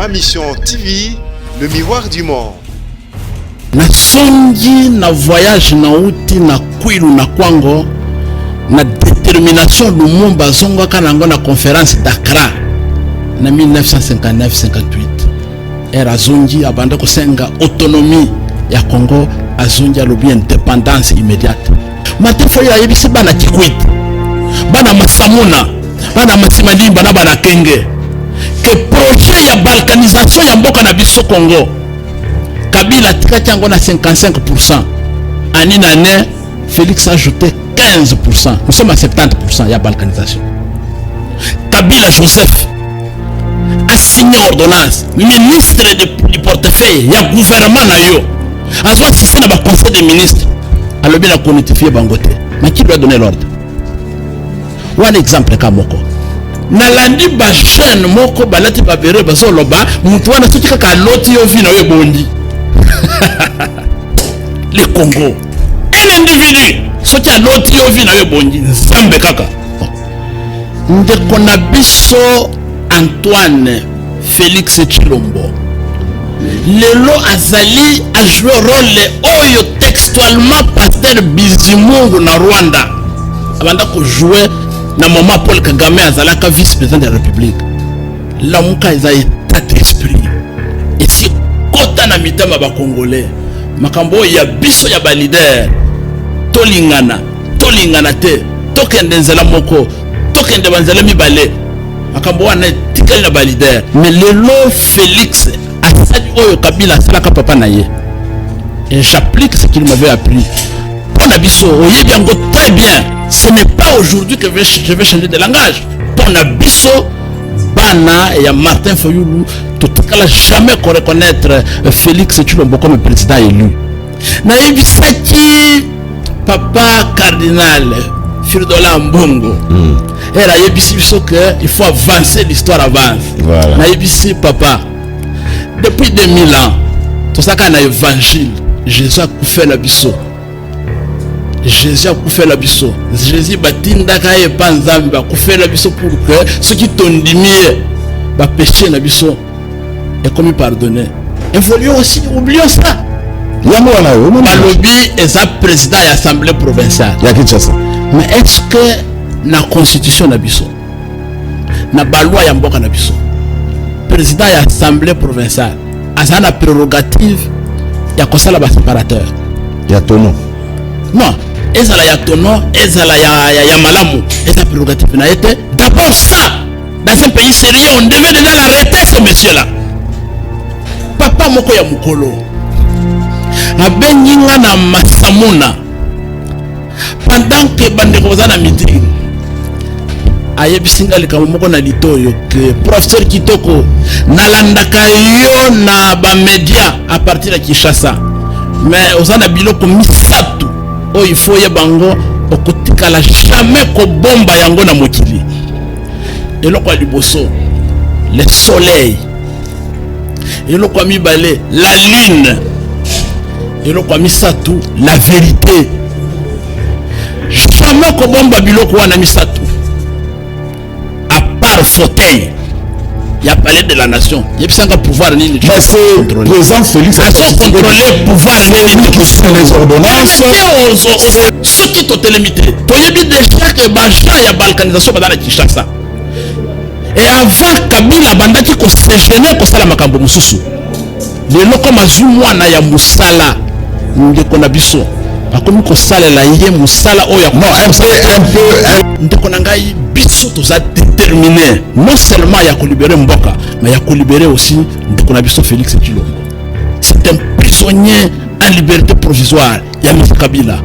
Ma Mission TV, le miroir du monde. Na songi na voyage na uti na kwilu na kwango na détermination Lumumba zongo kanango na conférence d'Accra na 1959-58 era zongi abanda kusenga autonomie ya Congo azongi alobi indépendance immédiate matefo ya yebisi bana Kikwit bana Masamuna bana Masimalimba na bana Kenge que projet ya balkanisation ya mboka na biso Congo Kabila tika chango na 55%. Année en année, Félix a ajouté 15%. Nous sommes à 70% ya balkanisation. Kabila Joseph a signé ordonnance. Ministre du portefeuille, ya gouvernement na yo. Azwa si c'est na conseil des ministres. Alors bien la connectifier bangote. Mais qui doit donner l'ordre? Un exemple kamoko. Nalandi ba jeune moko balati ba bere baso loba mutu wana soki kaka loti yo vina we bondi. Le Congo, un individu, ce qui a l'autre yovi na bondi, Zambe kaka. Ndeko na biso Antoine Félix Tshilombo. Lelo azali a joué rôle oyo textuellement pasteur Bizimungu na Rwanda. Abanda ko jouer na moment Paul Kagame azalaka vice-président de la République. La muka eza état d'esprit. Et si kota na mitema ba Congolais makambo ya biso ya ba leader tolingana te tokende nzela moko tokende banzela mibale makambo wana tikali na ba leader mais lelo Félix asali oyo Kabila asalaka papa na ye et j'applique ce qu'il m'avait appris pour biso oyebi yango très bien. Ce n'est pas aujourd'hui que je vais changer de langage pour biso bana ya Martin Fayulu totikala jamais qu'on reconnaître Félix Tshilombo comme président élu. Na yebisaki papa cardinal Firdola Mbongo. Era yebisi biso que il faut avancer, l'histoire avance. Voilà. Na yebisi papa depuis 2000 ans tout ça kana évangile Jésus a fait la biso. Jésus a fait la biso. Jésus batinda kaye panzambi ba fait la biso pour que ceux qui tondimie ba péché na biso et comme pardonner. Évoluons aussi, oublions ça. Balobi est un président de l'Assemblée provinciale. Mais est-ce que la constitution na biso na balwa ya mboka na biso président de l'Assemblée provinciale a la prérogative ya kosala ba séparateur ya tono? Non, ezala ya tono, ezala ya malamu, ezala prérogative na été. D'abord ça, dans un pays sérieux, on devait déjà l'arrêter ce monsieur-là. Papa moko ya mukolo abenginga na Masamuna pendant que bandeko za na meeting ayebisinga likambo moko na litoyo que professeur Kitoko nalandaka yo na ba media à partir de Kinshasa mais ozana biloko misatu o il faut yebango okotikala jamais ko bomba yango na mokili eloko ya liboso le soleil eloko ya mibale la lune eloko ya misatu la vérité. Jamais ko bomba biloko wana misatu à part fauteuil ya palais de la nation yebisanga pouvoir nini président Félix a contrôler pouvoir les ordonnances ce qui est limité to yebi déjà que baja ya balkanisation badala Kinshasa et avant Kabila bandaki ko séjourner ko sala makambo mususu lelo koma zumwana ya musala ndeko na biso akomi ko salela ye musala oyo non un peu ndeko na ngai biso to ça déterminé non seulement ya ko libérer mboka mais ya ko libérer aussi ndeko na biso Félix Tshilombo. C'est un prisonnier en liberté provisoire ya Kabila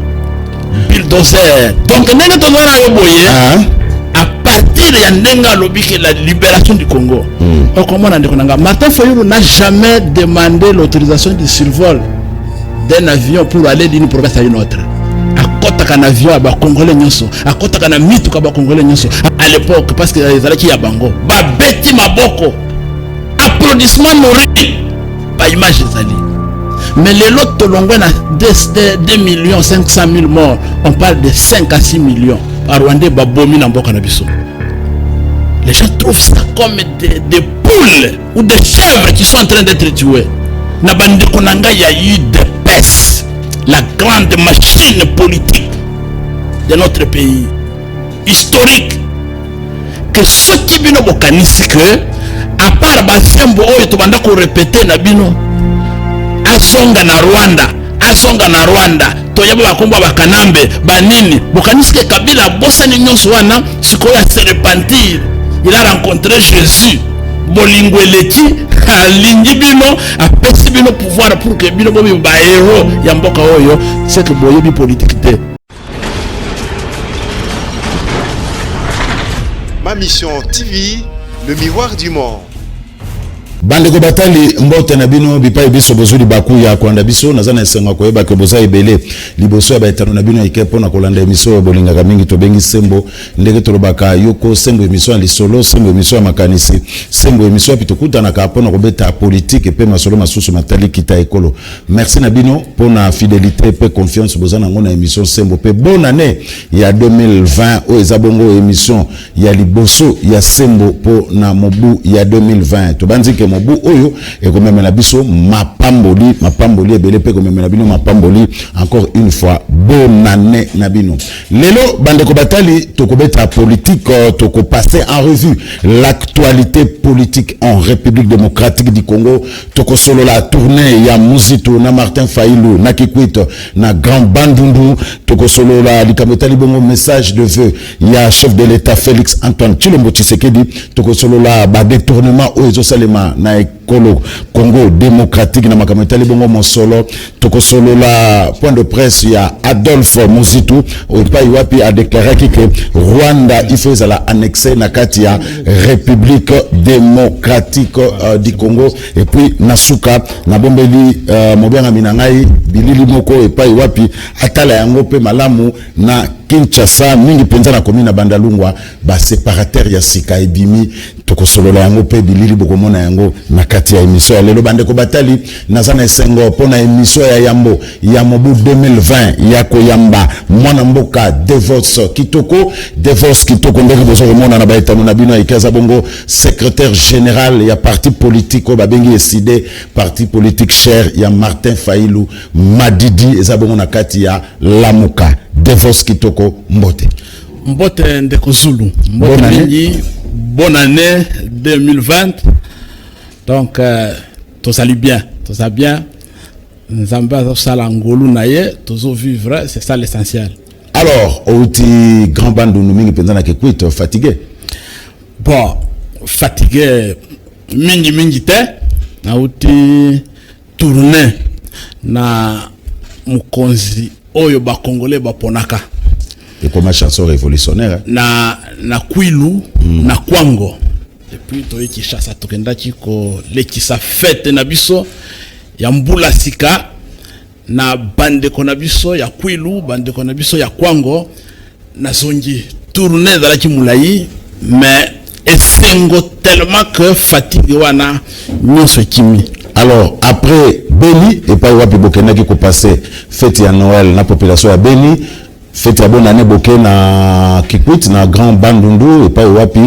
bulldozer. Donc ndenga to na yo boye à partir ya ndenga lobi que la libération du Congo. Comment on dit Martin Fayulu n'a jamais demandé l'autorisation de survol d'un avion pour aller d'une province à une autre. À côté d'un avion à Congolais nyoso, à côté d'un mythe à Congolais nyoso. À l'époque parce que les Alaki ya bango, ba beti maboko. Applaudissements nourris. Pas image zali. Mais les lots tolongwe na 2 500 000 morts. On parle de 5 à 6 millions. À Rwanda babomi na mboka na biso. Les gens trouvent ça comme des poules ou des chèvres qui sont en train d'être tuées. Nabande Konanga, il y a eu des PES, la grande machine politique de notre pays, historique. Que ceux qui bino bokanisi que, à part Basembo, tu vas répéter Nabino, Azonga na Rwanda, toyeba bakomba bakanambe banini bokanisi que Kabila bosani nyonso wana sikoya se repentir. Il a rencontré Jésus. Bolingo eleki alingi bino apesi bino pouvoir pour que bino bobi ba héros ya mboka oyo, c'est que boyebi politique te. Ma mission TV, le miroir du monde. Bandeko batali mbote na bino bipai biso bozuli baku ya kwanda biso nazana esenga koyeba ke boza ebele liboso ya baetano na bino ikepo na kolanda emission bolinga mingi to bengi sembo ndenge tolobaka yoko sembo emission ali solo sembo emission makanisi sembo emission pitokuta na kapo na kobeta politique pe masolo masusu matali kita ekolo. Merci na bino pona fidélité pe confiance bozana ngona emission sembo pe bonne année ya 2020 o ezabongo emission ya liboso ya sembo po na mobu ya 2020 to banzike mobu oyo ekomemela biso mapamboli ebele pe komemela bino mapamboli encore une fois bonne année na bino. Lelo bandeko batali tokobeta politique toko passer en revue l'actualité politique en République démocratique du Congo. Toko solo la tournée ya Muzito na Martin Fayulu na Kikwit na Grand Bandundu. Toko solo la likamotali bongo message de vœux ya chef de l'État Félix Antoine Tshilombo Tshisekedi. Toko solo la ba détournement o ezosalema na ekolo Congo démocratique na makamotali bongo mosolo. Toko solo la point de presse ya Adolphe Muzito opai wapi a déclaré que Rwanda il faut la annexer na kati ya République démocratique du Congo. Et puis nasuka na bombeli mobianga minangai bilili moko epai wapi atala yango pe malamu na Kinshasa mingi penza na komina Bandalungwa ba séparataire ya sika ebimi tokosolola yango pe bilili bokomona yango na kati ya émission lelo bandeko batali nazana esengo pona émission ya yambo ya mobu 2020 ya koyamba mwana mboka Devos Kitoko ndenge bozo komona na baetano na bino ikaza bongo secrétaire général ya parti politique o babengi eside parti politique cher ya Martin Fayulu Madidi ezabongo na kati ya Lamuka. Devos Kitoko mbote ndeko Zulu bonne année 2020. Donc tout ça bien nzamba sala ngolu naye tozo vivre, c'est ça l'essentiel. Alors outi grand bandu mingi penza na Kikwit fatigué. Bon fatigué mingi te na outi tourner na mukonzi oyo ba congolais ba ponaka et comme chanson révolutionnaire na Kwilu na Kwango depuis to Kinshasa tokenda chiko lekisa fête na biso ya mbula sika na bandeko na biso ya Kwilu bandeko na biso ya Kwango na zongi tourner za la kimulai mais esengo tellement que fatigue wana nyonso kimi. Alors après Beni et pas wapi bokena qui ko passer fête ya Noël na population ya Beni fête ya bonne année bokena Kikwit na Grand Bandundu et pas wapi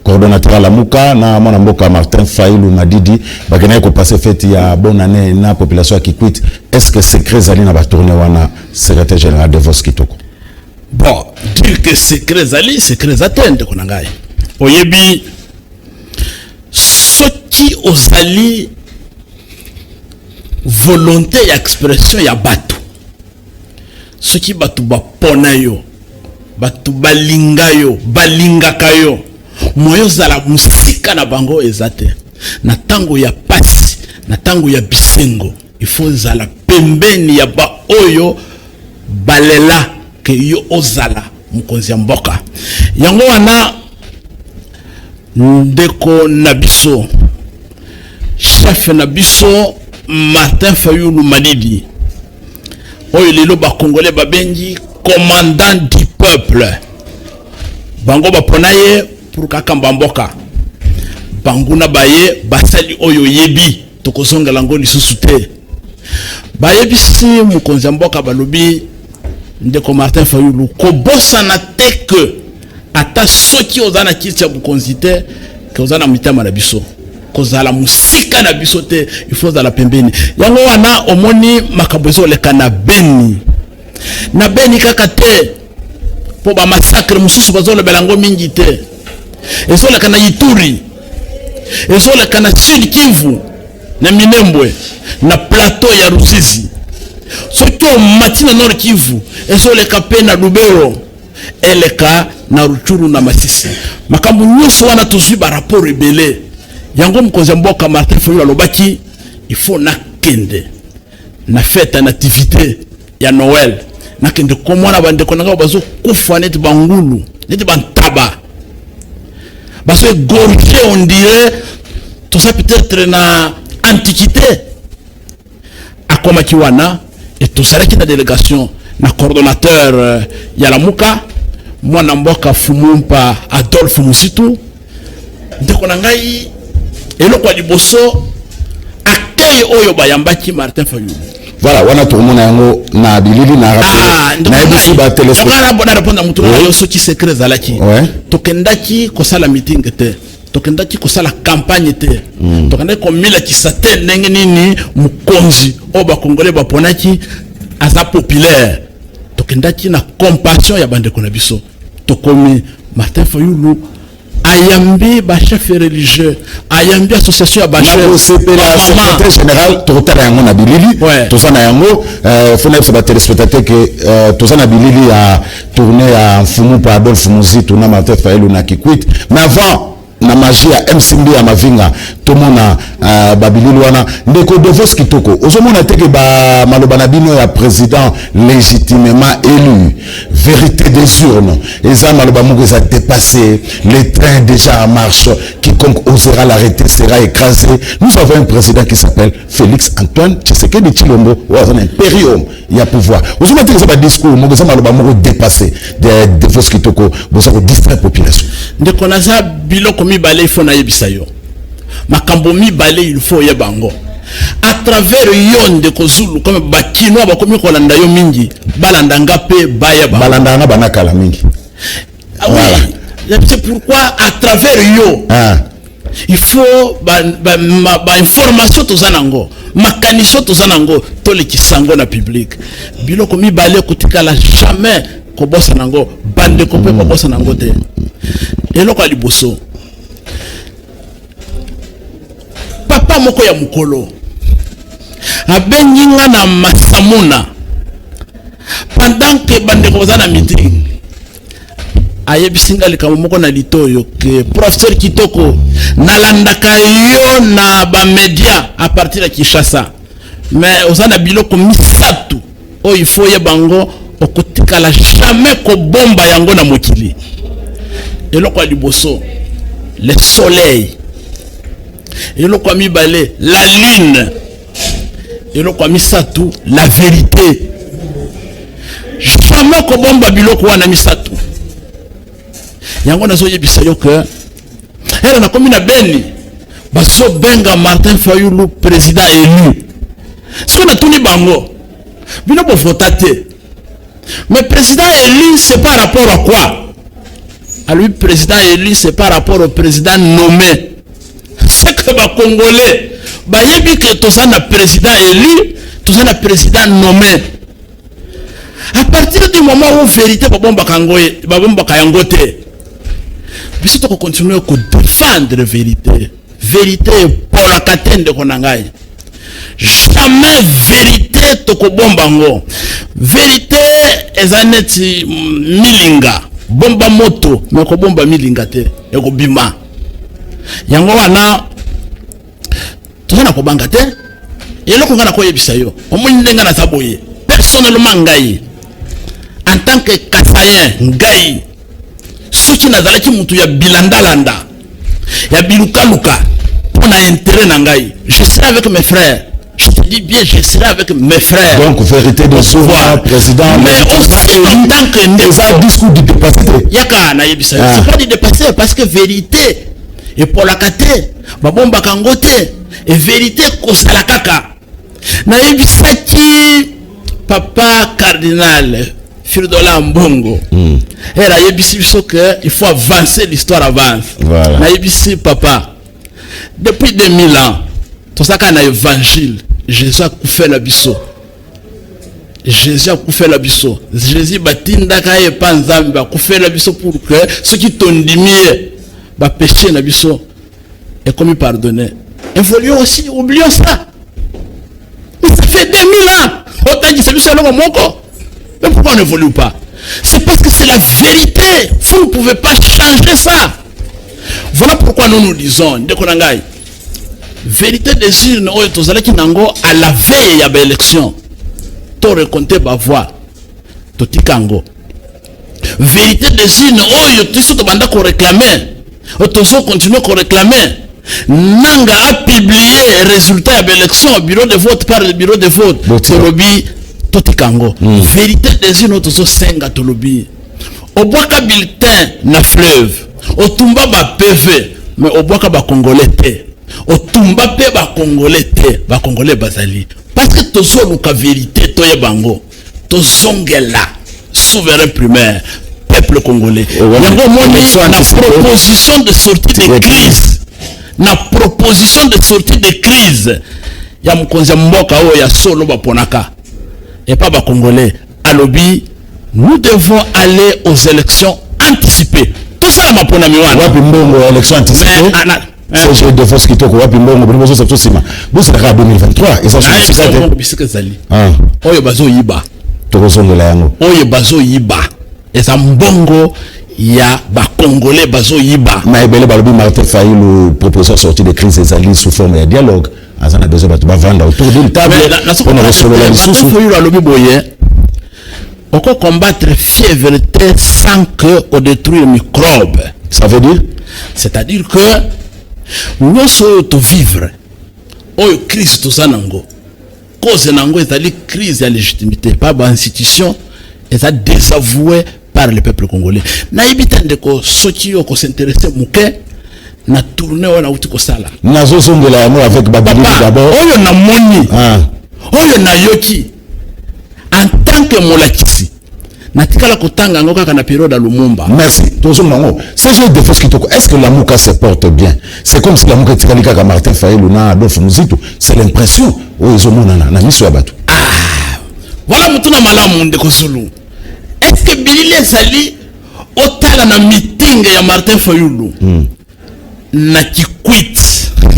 coordonnateur à Lamuka na mwana mboka Martin Fayulu Madidi bakena ko passer fête ya bonne année na population ya Kikwit. Est-ce que secret zali na ba tourner wana secrétaire général de Devos Kitoko? Bon, dire que secret zali secret atteinte konangai oyebi soki ozali volonté et expression ya batu soki batu bapona yo batu balinga yo balingaka yo moyo zala musika na bango ezate na tango ya pasi na tango ya bisengo il faut zala pembeni ya ba oyo balela ke yo ozala mukonzi ya mboka yango wana ndeko na biso chef na biso Martin Fayulu Madidi oyo lelo ba congolais babengi commandant du peuple bango baponaye pour kakamba mboka banguna baye basali oyo yebi tokozonga lango lisusu te bayebisi mukonzi mboka balobi ndeko Martin Fayulu ko bossa na te que ata soki ozana kiti ya bukonzi te ke ozana mitama na biso kozala musika na biso te il faut zala pembeni yango wana omoni makambo ezoleka na Beni kaka te po ba massacre mususu bazolobela ngo mingi te ezoleka na Ituri ezoleka na Sud Kivu na Minembwe na plateau ya Ruzizi soki matina Nord Kivu ezoleka pe na Lubero eleka na Ruchuru na Masisi makambo nyonso wana tozwi ba rapport ebele yango mokonzi mboka Martin Fayulu alobaki il faut na kende na fête na activité ya Noël na kende komona bandeko nanga bazo kufa neti bangulu neti bantaba bazo gorgé on dirait tout ça peut-être na antiquité akomaki wana et tout ça qui na délégation na coordonnateur ya Lamuka mwana mboka Fumumpa Adolphe Musitu ndeko na ngai eloko liboso accueil oyo bayambaki Martin Fayulu. Voilà, wana tourmona yango na bilili na rapport na ebisu ba téléspectateur tokana bona répondre mutu oyo soki secret zalaki tokendaki kosala meeting te tokendaki kosala campagne te tokendaki komila kisate ndenge nini mukonzi o ba congolais baponaki aza populaire tokendaki na compassion ya bandeko na biso tokomi Martin Fayulu ayambi ba chef religieux ayambi association ya ba chef secrétaire général totala yango na bilili tozana yango fona ba téléspectateur que tozana bilili ya tournée ya Fumumpa Adolphe Musitu na Martin Fayulu na Kikwit mais avant na magie ya MCB ya Mavinga tomona babilili wana ndeko Devos Kitoko ozomona teke ba maloba na bino ya président légitimement élu vérité des urnes eza maloba moko eza dépassé le train déjà en marche quiconque osera l'arrêter sera écrasé nous avons un président qui s'appelle Félix Antoine Tshisekedi Tshilombo ou un impérium il y a pouvoir ozomona teke ba discours moko eza maloba moko dépassé de Devos Kitoko boza ko distraire population ndeko naza biloko mibale il faut na yebisa yo makambo mibale il faut yebango à travers yonde kozulu comme bakino bakomi kolanda yo mingi balandanga pe bayeba balandanga banakala mingi voilà c'est pourquoi à travers yo il faut ba information tozanango makaniso tozanango tolekisango na public biloko mibale kotikala jamais kobosa nango bande ko pe kobosa nango te eloko liboso papa moko ya mukolo abenginga na Masamuna pendant que bande ko za na meeting ayebisinga likambo moko na litoyo que professeur Kitoko nalandaka yo na ba media à partir de Kinshasa mais ozana biloko misatu o il faut yebango okotikala jamais ko bomba yango na mokili eloko liboso le soleil eloko mibale la lune eloko misatu la vérité jamais ko bomba biloko wana misatu yango nazo yebisa yo que era na komina Beni baso benga Martin Fayulu président élu ce qu'on a tuni bango bino bo voter mais président élu c'est par rapport à quoi? À lui président élu c'est par rapport au président nommé. C'est que les Congolais bayebi que tout ça na président élu, tout ça na président nommé. À partir du moment où vérité babomba kangoye, babomba kayangote. Biso to continuer à défendre la vérité. Vérité pour la katende de konangai. Jamais vérité toko bombango. Vérité ezaneti milinga. Bomba moto meko bomba milinga te eko bima yango wana tozana ko banga te eloko ngana ko yebisa yo omoni ndenga na taboye personnellement ngai en tant que kasayen ngai soki nazalaki mutu ya bilandalanda ya bilukaluka pona intérêt na ngai je serai avec mes frères. Je te dis bien, je serai avec mes frères. Donc, vérité de pouvoir, président, mais aussi en tant que c'est un discours de dépassé. Yaka na yebisa. C'est pas de dépasser parce que vérité et pour la kate, babomba kangote et vérité kosala kaka. Na yebisa ki papa cardinal Firdola Mbongo. Et là, il faut avancer, l'histoire avance. Voilà. Papa, depuis 2000 ans, tout ça qu'on a évangile, Jésus a fait la bisso. Jésus a fait la bisso. Jésus batinda kaye panzamba a fait la bisso pour que ceux qui t'ont diminué, bah péché la bisso et comme il pardonnait. Évoluons aussi, oublions ça. Mais ça fait 2000 ans. Autant dit c'est bisso là moko. Mais pourquoi on n'évolue pas? C'est parce que c'est la vérité. Vous ne pouvez pas changer ça. Voilà pourquoi nous disons, Ndekonangai, vérité des urnes, à la veille de l'élection, tu raconté ma voix, tu kango. Vérité des urnes, tu as réclamé, tu continues à réclamer. Nanga a publié les résultats de l'élection au bureau de vote par le bureau de vote. Tolobi, Totikango. Vérité des urnes, tu as senga Tolobi. Au bois bulletin na fleuve. Au tumba ba PV, mais au bois ba congolais te. Au tumba pe ba congolais te, ba congolais bazali. Parce que to so luka vérité to yebango. To zongela souverain primaire peuple congolais. Yango moni na proposition de sortie de crise. Na proposition de sortie de crise. Ya mkonza mboka o ya solo ba ponaka. Et pas ba congolais. Alobi, nous devons aller aux élections anticipées. Tout ça m'a pona miwana. Wapi mbongo élection anticipée. C'est je défense kitoko wapi mbongo bino so ça sima. Vous c'est la 2023 et ça c'est ça. Ah. Oyo bazo yiba. Toko songola yango. Oyo bazo yiba. Et ça mbongo ya ba congolais bazo yiba. Ma ebele balobi Martin Fayulu proposition sortie de crise des alliés sous forme de dialogue. Azana besoin ba vendre autour d'une table. On a reçu la sous Fayulu alobi boye. On peut combattre fièvreté sans que on détruise les microbes. Ça veut dire? C'est-à-dire que nous sommes vivre. Oh, crise tout ça nango. Cause nango est la crise de la légitimité. Pas d'institution. Et ça désavoué par le peuple congolais. Na ibitan de ko soti yo ko s'intéresser mouké na tourner on a outi ko sala. Na zo songola yango avec Babili d'abord. Oyo na moni. Oyo na yoki. En tant que molakisi natikala kotanga ngoka kana période à Lumumba. Merci. C'est juste des fausses qui toko. Est-ce que la Mouka se porte bien? C'est comme si la Mouka tikali kaka Martin Fayulu na Adolphe Muzito. C'est l'impression o ezomona na miso ya batu. Voilà mutuna malamu ndeko Zulu. Est-ce que Bilile Sali otala na meeting ya Martin Fayulu na Kikwit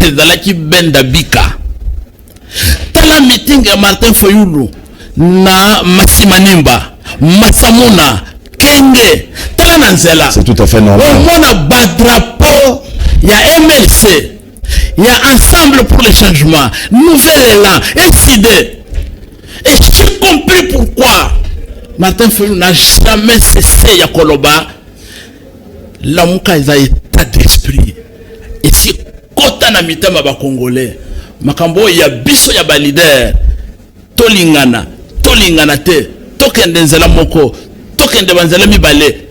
ezala ki benda bika. Tala meeting ya Martin Fayulu na Masimanimba, Masamuna, Kenge, Talananzela. C'est tout à fait normal. On a bas drapeau, il y a MLC, il y a Ensemble pour le changement, Nouvel Élan, SID. Et j'ai compris pourquoi Martin Fayulu n'a jamais cessé à Koloba. L'amouka est à état d'esprit. Et si Kota na mitama ba Congolais, Makambo ya biso ya ba leader, Tolingana te tokende nzela moko tokende banzela mibale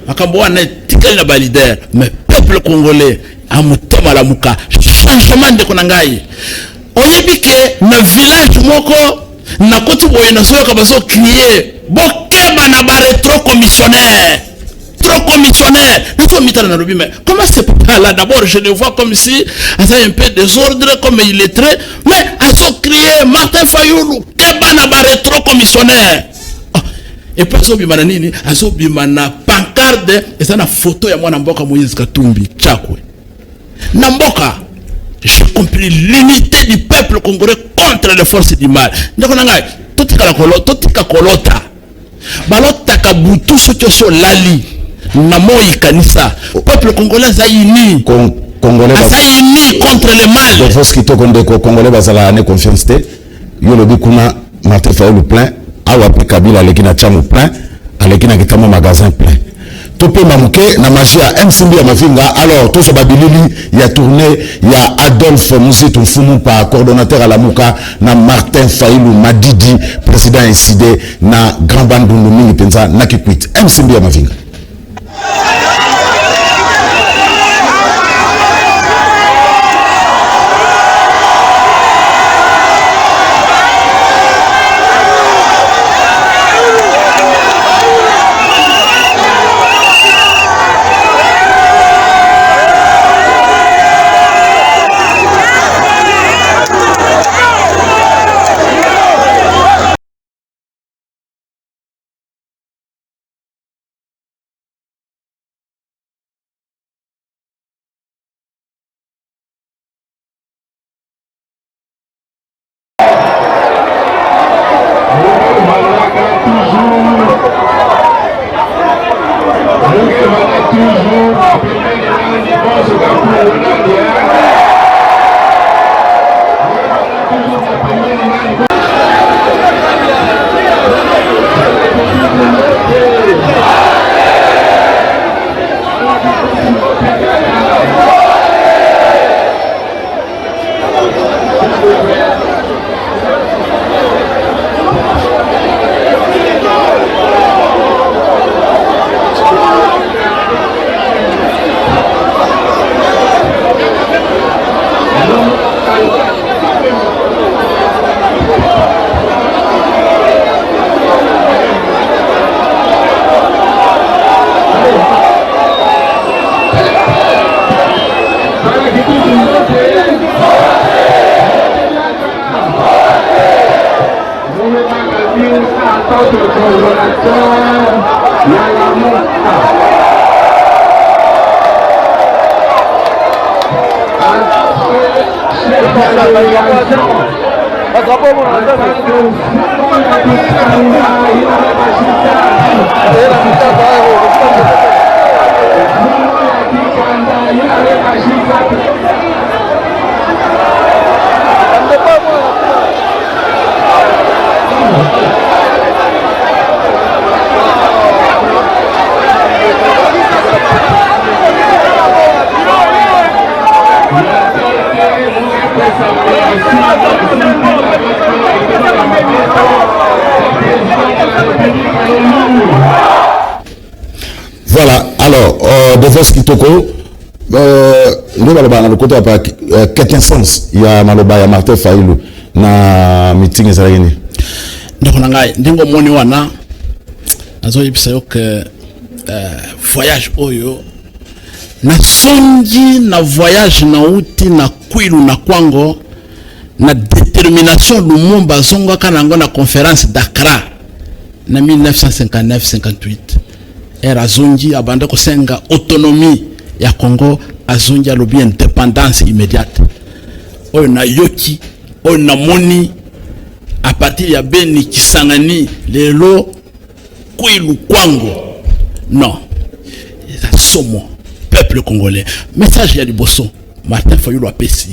makambo wana tikali na balider mais peuple congolais amutema la muka changement de konangai oyebike na village moko na koti boye na soyo kabazo crier bokeba na ba trop commissionnaire mais comment c'est pas là d'abord je le vois comme si c'est un peu désordre comme il est très mais à so crier Martin Fayulu keba na ba trop commissionnaire et puis so bimana nini aso bimana pancarte et ça na photo ya mwana mboka Moïse Katumbi chakwe na mboka j'ai compris l'unité du peuple congolais contre les forces du mal ndeko nanga totika kolota balota kabutu soki so lali na moi kanisa peuple congolais a uni congolais a uni contre le mal de force qui tokonde ko congolais bazala ne confiance te yo lobi kuna Martin Fayulu plein awa pe Kabila lekina chamu plein alekina kitama magasin plein topé mamuke na magia MCB ya mafinga alors tout ce babilili il y a tourné il y a Adolphe Muzito Mfumu par coordonnateur à la Mouka na Martin Fayulu Madidi président incidé na grand bandundu mingi penza na Kikwit MCB ya mafinga. Voilà, alors, de Vos Kitoko, nous allons le côté de quelqu'un sens, il y a Maloba, il y a Martin Faïlou, na meeting ezalaki. Ndeko nangai ndingo moni wana azo yebisa yo que voyage oyo na songi na voyage na uti na kwilu na kwango na détermination Lumumba zonga kanango na conférence d'Accra na 1959-58 era zongi abanda kosenga autonomie ya Congo azongi alobi indépendance immédiate oyo na yoki oyo na moni à partir ya Beni Kisangani lelo kwilu kwango non ça somo peuple congolais message ya liboso Martin Fayulu apesi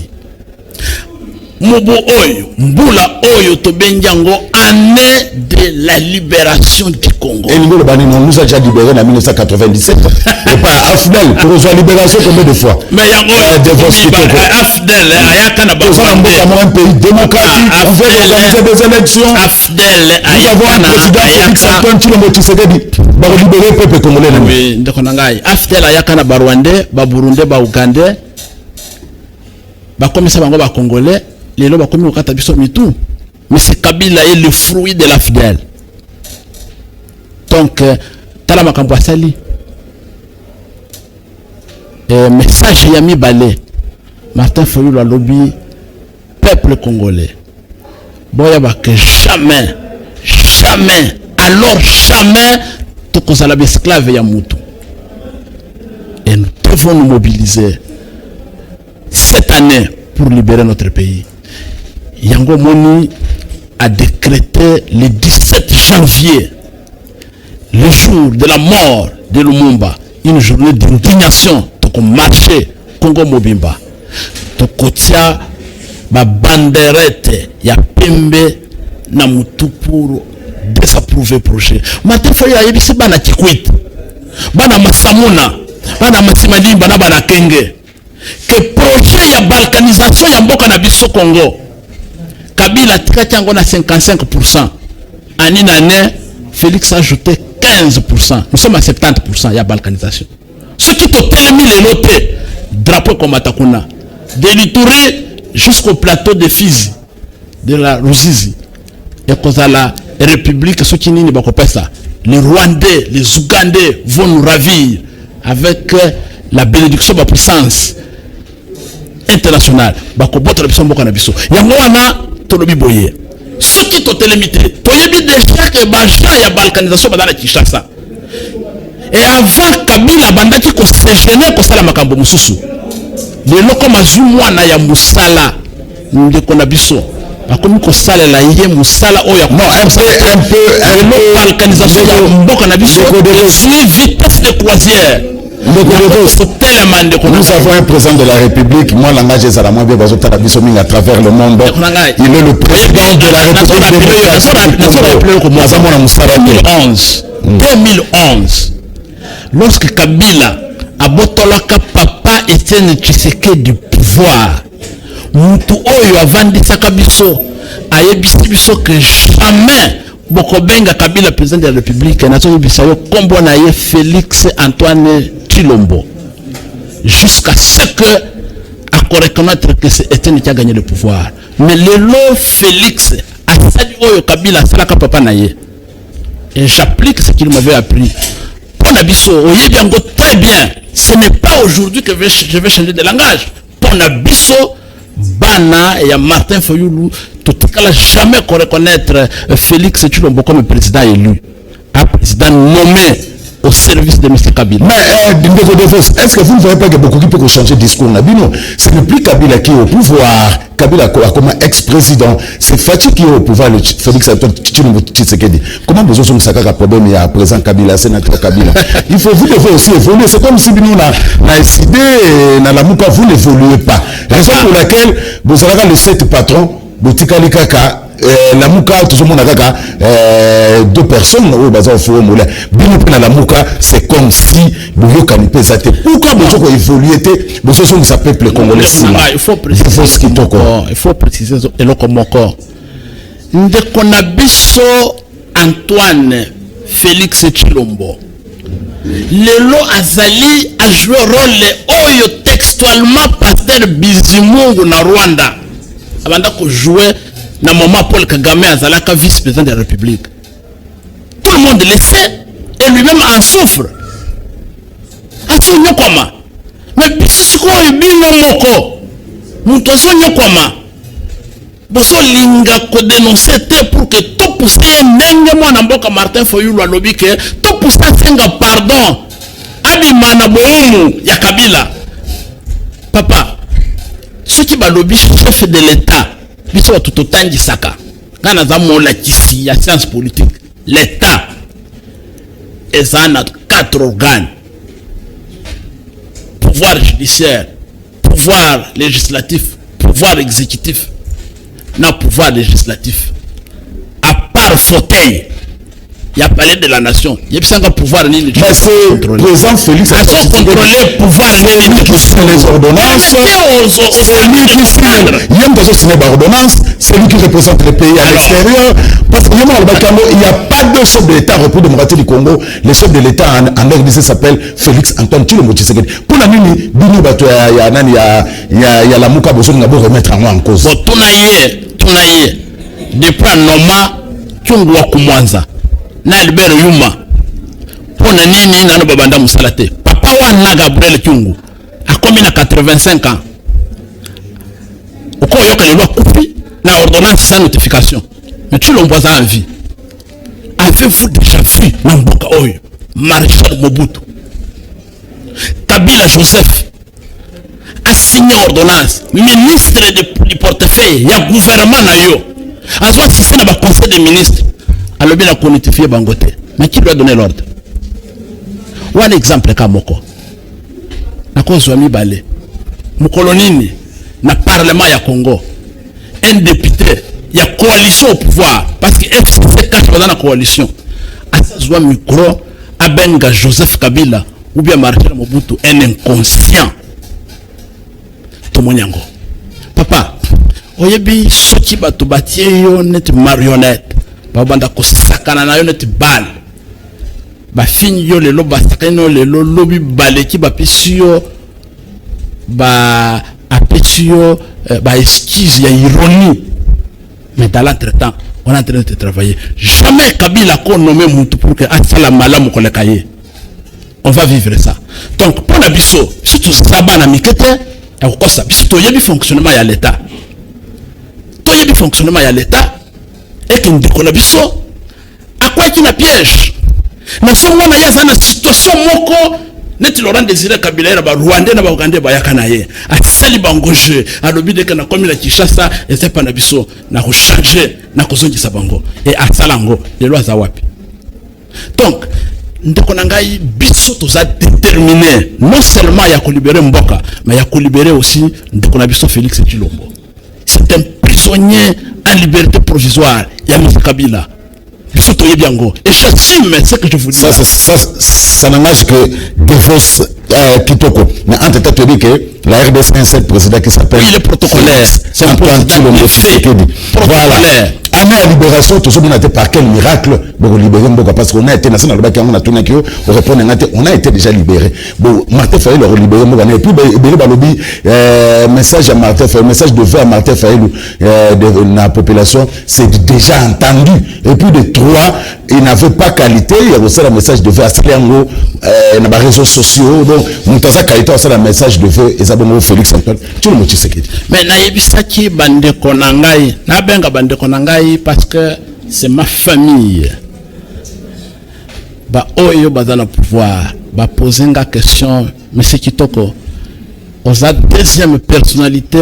mubu oyo mbula oyo tobenjango année de la libération du Congo. Et nous nous a déjà libéré en 1997 et pas AFDEL pour rejoindre la libération combien de fois? Mais yango AFDEL ayaka na un pays démocratique, on veut organiser des élections. AFDEL nous avons un président Félix Antoine Tshilombo Tshisekedi va libérer le peuple congolais. Oui, ndeko nangai AFDEL ayaka na ba Rwandais, ba Burundais, ba Ougandais ba komisa bango ba Congolais lelo ba komi okata biso mitu. Mais c'est Kabila est le fruit de l'AFDEL. Donc, tala makambo asali. Message Yami Balé. Martin Fayulu lobby peuple congolais. Boya ba que jamais, alors jamais, tu causes la esclave ya mutu. Et nous devons nous mobiliser cette année pour libérer notre pays. Yango Moni a décrété le 17 janvier, le jour de la mort de Lumumba, une journée d'indignation. Donc marché Congo Mobimba. Donc kotia ba banderette ya pembe na mutu pour désapprouver projet. Martin Fayulu ayebisi bana Kikwit, bana Masamuna, bana Masimalimba na bana Kenge que projet ya balkanisation ya mboka na biso Congo Kabila tika tiango na 55%. Année en année, Félix a ajouté 15%. Nous sommes à 70% ya balkanisation. Ce qui te termine les notés, drapeau comme Atakuna, de l'Ituri jusqu'au plateau de Fizi, de la Ruzizi, et à la République, ceux qui n'y pas ça, les Rwandais, les Ougandais vont nous ravir avec la bénédiction de la puissance internationale. Bakobota la puissance de biso. Yangoana tolobi boye. Ce qui te limité, toyebi déjà que baja ya balkanisation badala Kinshasa. Et avant Kabila bandaki ko séjourner ko sala makambo mususu. Lelo koma zumwana ya musala ndeko na biso. Bakomi ko sala la yé musala oya non un peu balkanisation ya mboka na biso. C'est vitesse de croisière. Nous avons un président de la République, moi langage est à la moitié à travers le monde. Il est le président de la République. 2011. Lorsque Kabila a botolaka papa Etienne Tshisekedi du pouvoir, mutu oyo avandisaka biso ayebisi biso que jamais Bokobenga Kabila président de la République nazo bisayo kombo na ye Félix Antoine Tshilombo jusqu'à ce que à reconnaître que c'est Etienne qui a gagné le pouvoir. Mais le lot Félix a sali oyo Kabila salaka papa na ye. Et j'applique ce qu'il m'avait appris. Pour Nabiso, oyebiango très bien. Ce n'est pas aujourd'hui que je vais changer de langage. Pour Nabiso, Bana et Martin Fayulu, tout n'a jamais reconnaître Félix Tshilombo comme président élu, un président nommé au service de M. Kabila. Mais est-ce que vous ne voyez pas que beaucoup qui peuvent changer de discours? Ce n'est plus Kabila qui est au pouvoir. Kabila comme ex-président. C'est Fachi qui est au pouvoir, le Félix Tshilombo Tshisekedi. Comment vous avez un problème il y a présent Kabila, sénateur Kabila? Il faut, vous devez aussi évoluer. C'est comme si nous, on a décidé, dans la mouka, vous n'évoluez pas. Raison pour laquelle vous avez le 7 patrons, Boutikali Kaka, la mouka, tout le monde a 2 personnes, la mouka, c'est comme si vous avez pourquoi vous avez évolué, vous avez un peuple congolais. Il faut préciser, et le comme encore. Ndekonabiso Antoine Félix Tshilombo. Lelo Azali a joué rôle oyo textuellement pasteur Bizimungu na Rwanda. Avant de jouer na moment Paul Kagame Azalaka vice-président de la République. Tout le monde le sait et lui-même en souffre. Asonyo koma. Mais bisiko ebino moko. Mutoso nyokoma. Boso linga ko dénoncer pour que tout pousser ndenge mwana mboka Martin Fayulu alobi ke tout pousser senga pardon. Abima na bomu ya Kabila. Papa, ceux qui balobi chef de l'État biso tout autant di saka kana za mola kisi ya science politique l'État est en 4 organes: pouvoir judiciaire, pouvoir législatif, pouvoir exécutif, non pouvoir législatif. À part fauteuil, il y a parlé de la nation. Il y a un pouvoir ni le président Félix a contrôlé pouvoir les ordonnances. C'est lui qui signe les ordonnances. C'est lui qui représente les pays à l'extérieur. Parce que il n'y a pas de chef de l'État en République démocratique du Congo. Le chef de l'État en RDC s'appelle Félix Antoine Tshilombo Tshisekedi. Pour la nuit, il y a la mouka besoin de remettre en cause. Tunaye depuis un Noma Tchungwa Kumwanza na Albert Yuma pona nini nano babanda musalate papa wana Gabriel Tchungu akomi na 85 ans uko yoka lelo kupi na ordonnance sans notification mais Tshilombo a envie. Avez-vous déjà vu na mboka oyo Maréchal Mobutu Kabila Joseph a signé ordonnance ministre du portefeuille ya gouvernement na yo azwa si c'est na conseil des ministres alobi na ko notifier bangote mais qui lui a donné l'ordre? Un exemple kamoko na kozwa mibale mukolo nini na parlement ya Congo un député ya coalition au pouvoir parce que FCC 4 dans la coalition azwa micro abenga Joseph Kabila ou bien Marshal Mobutu un inconscient Tomonyango. Papa, oyebi soki bato batie yo net marionnette. Babanda ko sakana na yo net bal. Ba fini yo lelo ba sakana lelo lobi baleki ba pisio ba apesio ba excuse ya ironie. Mais dans l'entretemps, on est en train de travailler. Jamais Kabila ko nommé mutu pour que asala malamu ko lekaye. On va vivre ça. Donc pour la biso, surtout sabana mikete et au ça, biso yebi fonctionnement ya l'État. To yebi fonctionnement ya l'État et que ndiko na biso à quoi qui na piège. Na so mona ya sana situation moko neti Laurent Désiré Kabila ya ba Rwandais na ba Ougandais ba yakana ye. Asali bangoje alobi de kana komi la Kinshasa et c'est pas na biso na ko changer na ko zongisa bango et asalango les lois za wapi. Donc ndeko nangai biso to ça déterminé non seulement ya ko libérer Mboka mais ya ko libérer aussi ndeko na biso Félix Tshilombo. C'est un prisonnier en liberté provisoire ya M. Kabila. Biso to yebiango et j'assume ce que je vous dis. Ça n'engage que des fausses kitoko. Mais en tout cas, tu dis que la RDC a un seul président qui s'appelle oui, le protocolaire. C'est Antoine Tshilombo Tshisekedi. Voilà. année à libération, tout ça bien été par quel miracle pour libérer Mboka, parce qu'on a été dans le bac, on a tourné on a été déjà libéré. Bon, Martin Fayulu a libéré Mboka, et puis Balobi, message à Martin Fayulu, message de vœux à Martin Fayulu de la population, c'est déjà entendu. Et puis de trois, il n'avait pas qualité, il y a aussi un message de vœux à Saliango, dans les réseaux sociaux, donc, Moutaza qualité, c'est un message de vœux, et ça bon Félix Antoine, tu le motif c'est qui. Mais naïbisaki bande konangai, na benga bande konangai parce que c'est ma famille. Ba oyo bazana pouvoir, ba poser une question, mais c'est qui toko. Aux a deuxième personnalité,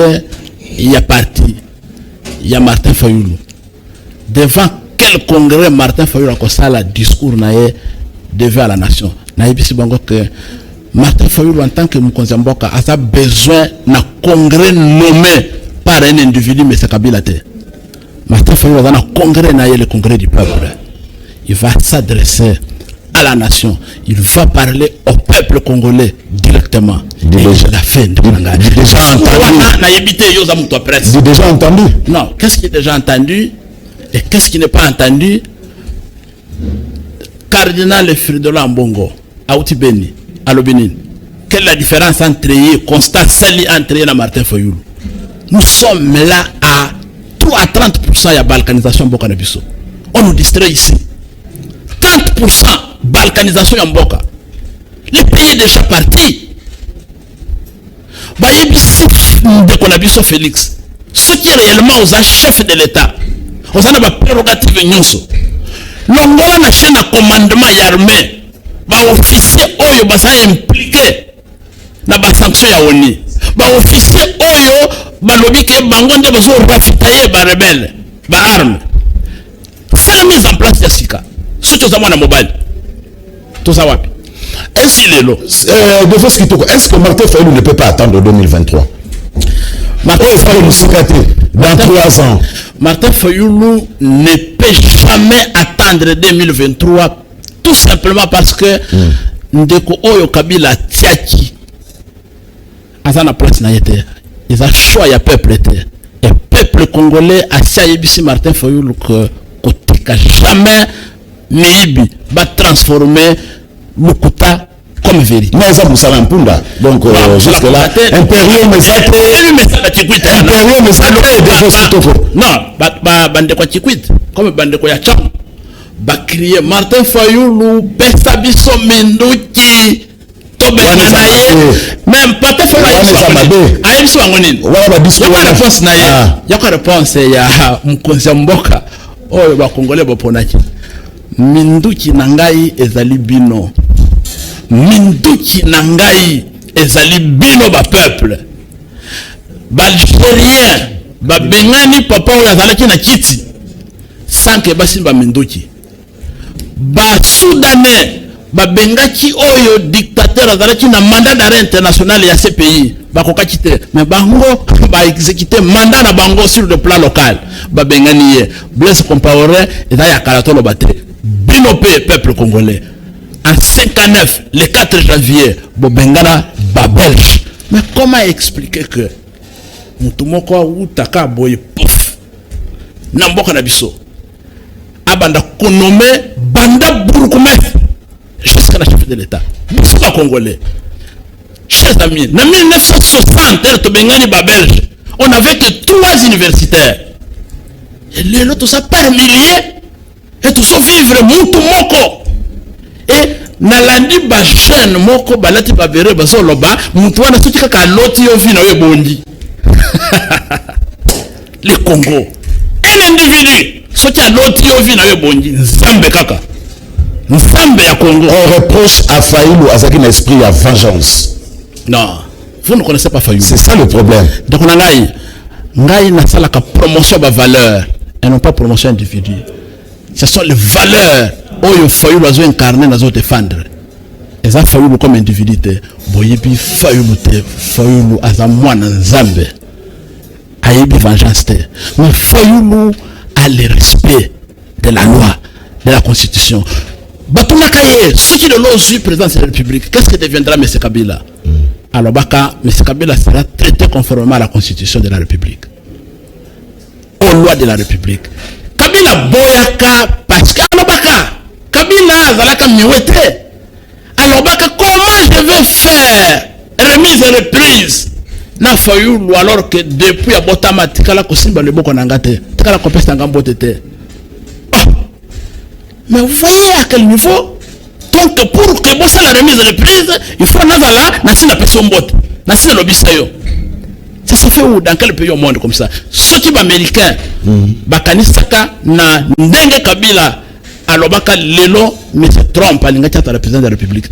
il y a parti, il y a Martin Fayulu. Devant quel congrès Martin Fayulu a fait la discours naé devant la nation. Naïbisi bango que Martin Fayulu en tant que Mukonzi Mboka a besoin d'un congrès nommé par un individu, mais c'est Kabila. Martin Fayulu a un congrès, le congrès du peuple. Il va s'adresser à la nation. Il va parler au peuple congolais directement. Déjà entendu. Non, qu'est-ce qui est déjà entendu et qu'est-ce qui n'est pas entendu? Cardinal Fridolin Mbongo, Aouti Beni, à l'Obénin. Quelle est la différence entre eux, Constant Sali entre eux et Martin Fayulu? Nous sommes là à 30% de la balkanisation Mboka Nabiso. On nous distrait ici. 30% balkanisation en Mboka. Le pays est déjà parti. Bayebisi Ndeko Nabiso Félix. Ce qui est réellement aux chefs de l'État. Aux a des prérogatives nyonso. Longola na chaîne de commandement armé. Ba officier oyo basa impliqué na ba sanction ya ONU. Ba officier oyo ba lobi ke bango nde bazo rafitailler ba rebelle, ba arme. C'est la mise en place ya sika. Soto za mwana mobile. To za wapi? Est-ce que Martin Fayulu ne peut pas attendre 2023? Martin Fayulu dans 3 ans. Martin Fayulu ne peut jamais attendre 2023 tout simplement parce que Ndeko Oyo Kabila Tiaki Azana place na yete. Ils ont choix ya peuple était. Et peuple congolais a saïbisi Martin Fayulu que kotika jamais miibi va transformer Lukuta comme vérité. Mais ça vous savez un punda. Donc jusque là, Imperium mais ça non, bande kwa chikwit comme bande kwa cham. Ba crier Martin Fayulu pesa biso minduki tobe naye. Même Martin Fayulu ayibiso wangonini. Wala ba discours ya réponse na ye. Ya réponse ya Mukonzi Mboka. Oyo ba congolais boponaki. Minduki nangai ezali bino. Minduki nangai ezali bino ba peuple. Ba Algérien ba bengani papa oyo azalaki na kiti sans que basimba minduki. Ba Soudanais ba bengaki oyo dictateur azalaki na mandat d'arrêt international ya CPI ba kokaki te mais bango ba exécuter mandat na bango sur le plan local ba bengani ye Blaise Compaoré et ya karatolo baté bino peuple congolais en 59 le 4 janvier bo bengana ba belge. Mais comment expliquer que mutumoko utaka boye pouf na mboka na biso abanda konome banda bourgmestre jusqu'à la chef de l'État. Biso ba congolais. Chers amis, en 1960 Tobengani ba belge, on avait que 3 universitaires. Et les autres ça par milliers et tout ça vivre mutu moko. Et nalandi ba jeune moko balati ba bere ba soloba mutu wana soki kaka loti yo vina we bondi. Le Congo. Un individu soki loti yo vina we bondi nzambe kaka. Nzambe ya Congo. On reproche à Fayulu azaki un esprit à vengeance. Non, vous ne connaissez pas Fayulu. C'est ça le problème. Donc on a ngai na sala ka promotion ba valeur et non pas promotion individu. Ce sont les valeurs oyo Fayulu azo incarner na zo défendre. Et ça Fayulu comme individu te boyebi Fayulu aza mwana nzambe. Ayebi vengeance te. Mais Fayulu a le respect de la loi, de la constitution. Batuna Kaye, ce qui est le président de la République, qu'est-ce que deviendra M. Kabila? Alors Baka, M. Kabila sera traité conformément à la constitution de la République, aux lois de la République. Kabila boyaka parce que alobaka Kabila azalaka miwete. Alobaka comment je vais faire remise et reprise na Fayulu alors que depuis abotama tikala kosimba le boko nangate tikala kopesa ngambote te. Mais vous voyez à quel niveau? Donc pour que bossa la remise et reprise, il faut nazala na sina personne bote. Na sina lobisayo. Ça se fait où dans quel pays au monde comme ça? Ceux qui sont américains, bakanisaka na ndenge Kabila alobaka lelo mais c'est Trump alingati à la présidence de la République.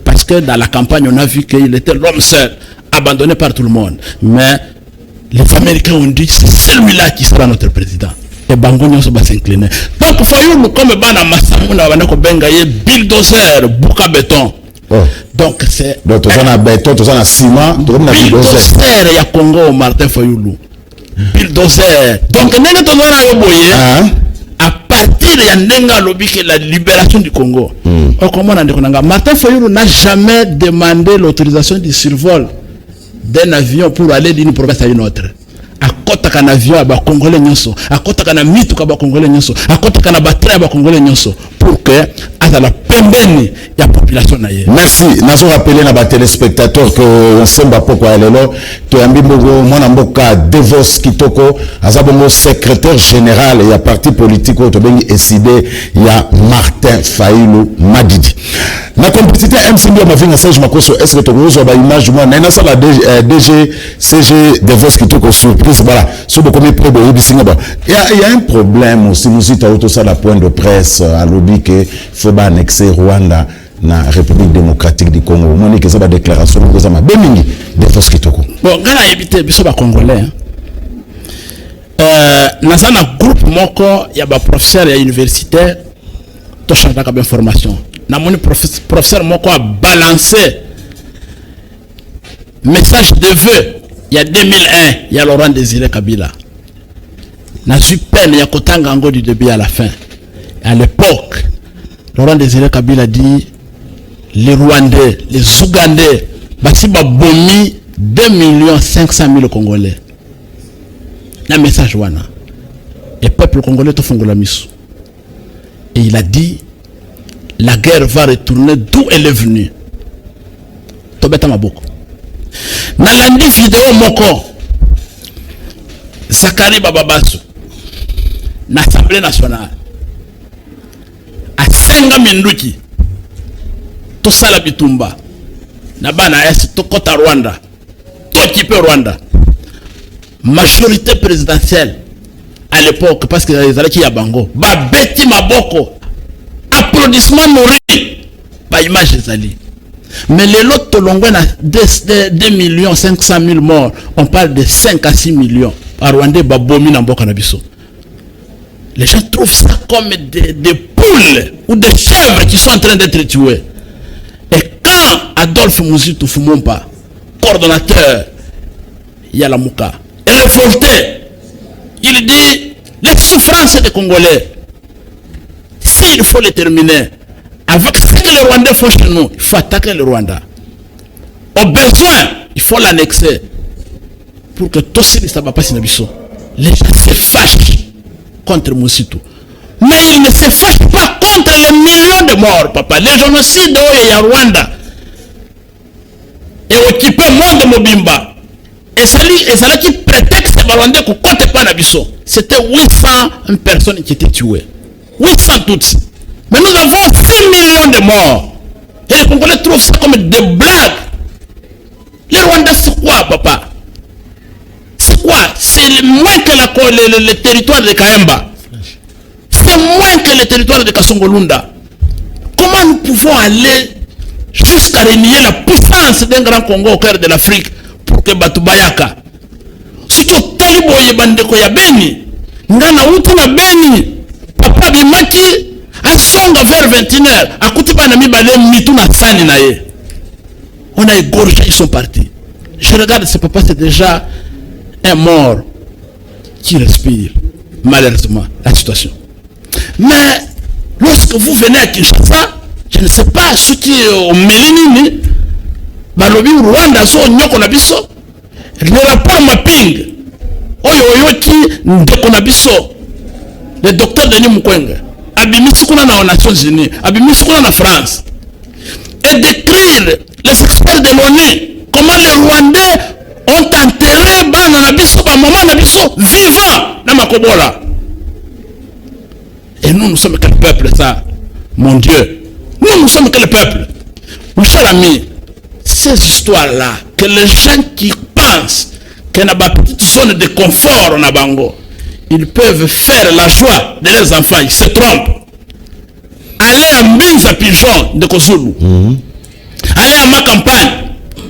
Parce que dans la campagne on a vu qu'il était l'homme seul, abandonné par tout le monde. Mais les Américains ont dit c'est celui-là qui sera notre président. Et Bango se va s'incliner. Donc il faut comme bana masamuna banako bengaye bulldozer bouka béton. Donc c'est donc tu as béton, tu as ciment, tu as bulldozer ya Congo Martin Fayulu. Bulldozer. Donc nene to na yo boye à partir ya ndenga lobi que la libération du Congo. Comment on a Martin Fayulu n'a jamais demandé l'autorisation du survol d'un avion pour aller d'une province à une autre. À côté d'un avion à Congolais nyonso, à côté d'un mitou à Congolais nyonso, à côté d'un batterie à Congolais nyonso, pour que à la pembeni la population naie. Merci. Nous rappeler à téléspectateurs que on sait pas pourquoi elle est là. Tu as mis mon amboka Devos Kitoko, azabongo secrétaire général et y a parti politique où tu bien décidé il y a Martin Fayulu Madidi. La complicité MCB m'a vu Serge Makoso. Est-ce que tu as une image moi n'a ça la DG CG Devos Kitoko surprise voilà. Sur beaucoup de près il y a un problème aussi nous y tout ça la point de presse à lobby que faut pas annexer Rwanda na République démocratique du Congo. Moni que ça va déclaration que ça m'a bémingi Devos Kitoko. Bon, gana éviter biso ba congolais. Dans un groupe moko ya ba professeur ya universitaire to chanta ka ben formation. Na moni professeur moko a balancé message de vœux il y a 2001 il y a Laurent Désiré Kabila. Na suis peine ya kotanga ngo du début à la fin. À l'époque Laurent Désiré Kabila dit les Rwandais, les Ougandais, basi ba bomi 2 500 000 Congolais. Un message wana. Et peuple congolais to fongola misu. Et il a dit la guerre va retourner d'où elle est venue. Tobeta maboko. Na landi vidéo moko Zakari Bababasu na Assemblée nationale a senga minduki to sala bitumba na bana esi to kota Rwanda to équipe Rwanda majorité présidentielle à l'époque parce que les alaki ya bango ba beti maboko applaudissements nourris ba image ezali. Mais les lots tolongwe na 2 500 000 morts, on parle de 5 à 6 millions. À Rwanda, babomi na mboka na biso. Les gens trouvent ça comme des poules ou des chèvres qui sont en train d'être tuées. Et quand Adolphe Muzitu Fumompa, coordonnateur Yalamouka, est révolté, il dit les souffrances des Congolais, s'il faut les terminer, avec ce que les Rwandais font chez nous, il faut attaquer le Rwanda. Au besoin, il faut l'annexer. Pour que tout ce ne pas si nabiso. Les gens se fâchent contre Moussitou. Mais ils ne se fâchent pas contre les millions de morts, papa. Les génocides au ya Rwanda. Et occupé le monde de Mobimba. Et ça qui prétexte que les Rwandais ne comptent pas nabiso. C'était 800 personnes qui étaient tuées. 800 toutes. Mais nous avons 6 millions de morts. Et les Congolais trouvent ça comme des blagues. Les Rwandais, c'est quoi, papa? C'est quoi? C'est moins que le territoire de Kaemba. C'est moins que le territoire de Kasongolunda. Comment nous pouvons aller jusqu'à renier la puissance d'un grand Congo au cœur de l'Afrique pour que Batubayaka? Surtout Talibo Yebandeko ya Beni. Ngana uti na Beni. Papa Bimaki. Asonga vers 21h, à côté de Nami Balem, Mitouna Sani Naye. On a égorgé, ils sont partis. Je regarde ce papa, c'est déjà un mort qui respire, malheureusement, la situation. Mais lorsque vous venez à Kinshasa, je ne sais pas ce qui est au Mélinini, Balobi Rwanda, so Nyoko Nabiso, le rapport mapping, Oyoyoki, Ndeko Nabiso, le docteur Denis Mukwege, abimisi kuna na Nations Unies, abimisi kuna na France, et décrire les experts de l'ONU, comment les Rwandais ont enterré bana na biso, ba maman na biso vivant na makobola. Et nous sommes quel peuple ça, mon Dieu? Nous sommes quel peuple? Mon cher ami, ces histoires-là, que les gens qui pensent qu'il y a une petite zone de confort na bango, ils peuvent faire la joie de leurs enfants, ils se trompent. Allez à Mbinza Pigeon de Kozulu, allez à ma campagne,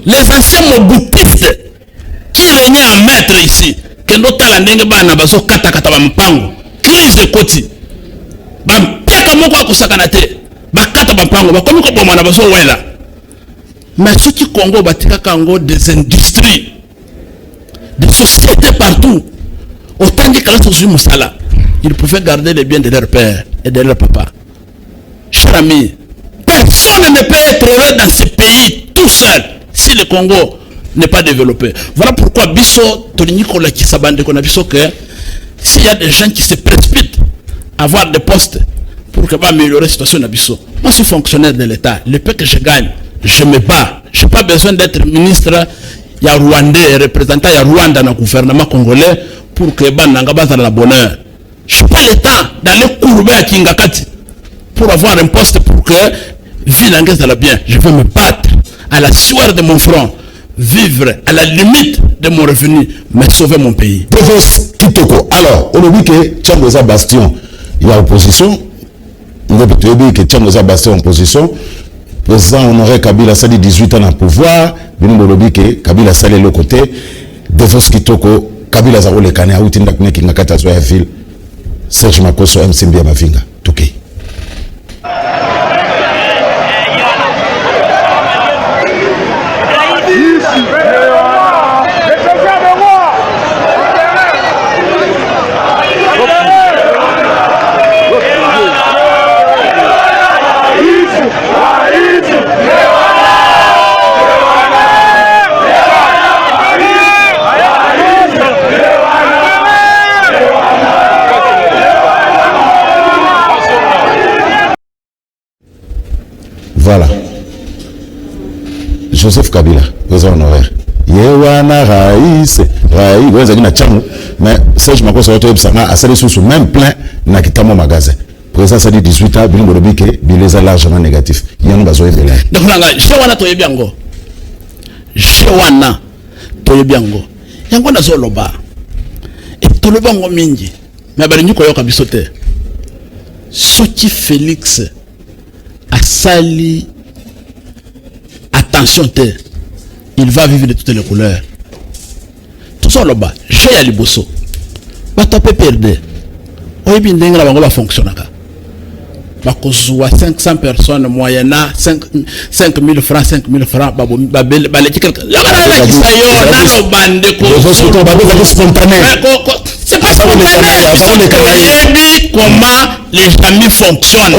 les anciens moboutistes qui régnaient en maître ici, que nous talandenge bana baso kata kata bampango, crise de koti, bampeka moko akusakana te, bakata bampango, bakomi ko bomana baso wela. Mais ceux qui Congo batika kango des industries, des sociétés partout, autant de classes sur Moussala, ils pouvaient garder les biens de leur père et de leur papa. Cher ami, personne ne peut être heureux dans ce pays tout seul si le Congo n'est pas développé. Voilà pourquoi Bisso, Tolinikola qui s'abandonne qu'on a Bisso que s'il y a des gens qui se précipitent à avoir des postes pour que va améliorer la situation de Bisso. Moi, je suis fonctionnaire de l'État. Le peu que je gagne, je me bats. Je n'ai pas besoin d'être ministre ya Rwandais, représentant ya Rwanda dans le gouvernement congolais pour que Bananga base dans le bonheur. Je n'ai pas le temps d'aller courber à Kingakati pour avoir un poste pour que Vinanguez aille bien. Je veux me battre à la sueur de mon front, vivre à la limite de mon revenu, mais sauver mon pays. Professeur Kitoko, alors, on oublie que Tchangoza Bastion, il y a opposition. On oublie que Tchangoza Bastion opposition. Président Honoré Kabila Sali 18 ans en pouvoir. Bini Bolobi que Kabila Sali le côté. Professeur Kitoko, Kabila Zaro le Kane, Aoutinda Kune Kingakata Zoya Fil. Serge Makoso, MCMB Mavinga. Toké. Voilà. Joseph Kabila, président honoraire. Yewana Raïs, Raïs, vous avez dit mais Serge Makoso a salé sous même plein na kitamo magasin. Président Sadi 18 ans, Bini Bolobi que Bileza largement négatif. Yannou Bazo Ebele. Donc là, Jewana Toyebiango. Jewana Toyebiango. Yango na Zoloba. Et Tolobango Mingi. Mais Barinyu Koyoka Bisote. Soti Félix. Sali, attention, il va vivre de toutes les couleurs. Tout ça là-bas, j'ai à Liboso. Va taper perdre. On est bien dingue là, on va fonctionner. Va causer 500 personnes moyennant 5 000 francs, 5 000 francs. C'est pas spontané. Comment les amis fonctionnent.